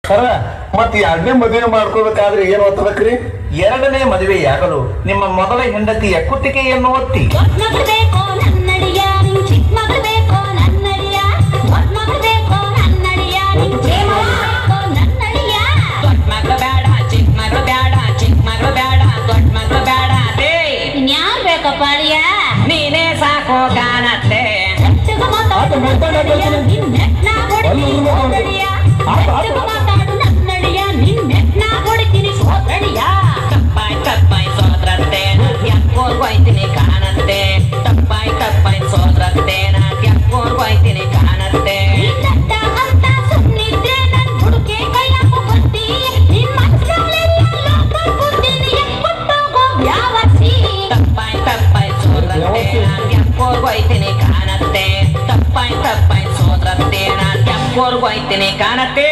ಖರ ಮತ್ ಎರಡನೇ ಮದುವೆ ಮಾಡ್ಕೋಬೇಕಾದ್ರೆ ಏನ್ ಓದ್ಬೇಕ್ರಿ? ಎರಡನೇ ಮದುವೆಯಾಗಲು ನಿಮ್ಮ ಮೊದಲ ಹೆಂಡತಿಯ ಕುತ್ತಿಗೆಯನ್ನು ಒತ್ತಿ. ನೀನೇ ಸಾಕೋ ಕಾಣತ್ತೆ. ತಪ್ಪಾಯ್ ಸೋದ್ರತ್ತೆ ಯಾಕೋರ್ಗೋಯ್ತೀನಿ ಕಾಣತ್ತೆ. ತಪ್ಪಾಯ್ ಸೋದ್ರತ್ತೆ ಯಾಕೋರ್ಗೋಯ್ತೀನಿ ಕಾಣತ್ತೆ. ತಪ್ಪಾಯ್ ಸೋದ್ರತ್ತೆ ಯಾಕೋರ್ಗೋಯ್ತೀನಿ ಕಾಣತ್ತೆ. ತಪ್ಪಾಯ್ ಸೋದ್ರತ್ತೆ ಯಾಕೋರ್ಗೋಯ್ತೀನಿ ಕಾಣತ್ತೆ.